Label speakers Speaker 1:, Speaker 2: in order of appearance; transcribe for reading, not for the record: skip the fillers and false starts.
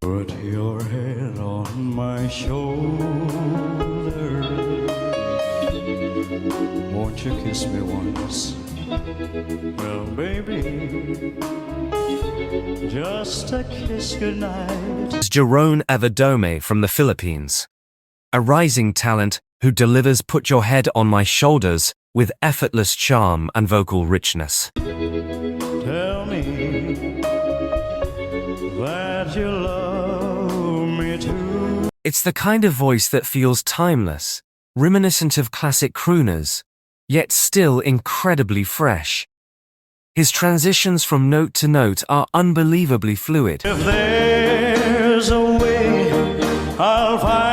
Speaker 1: Put your head on my shoulder. Won't you kiss me once? Well, baby, just a kiss goodnight.
Speaker 2: It's Jerome Evardome from the Philippines, a rising talent who delivers Put Your Head on My Shoulders with effortless charm and vocal richness.
Speaker 1: Tell me that you love me too.
Speaker 2: It's the kind of voice that feels timeless, reminiscent of classic crooners, yet still incredibly fresh. His transitions from note to note are unbelievably fluid.
Speaker 1: If there's a way, I'll find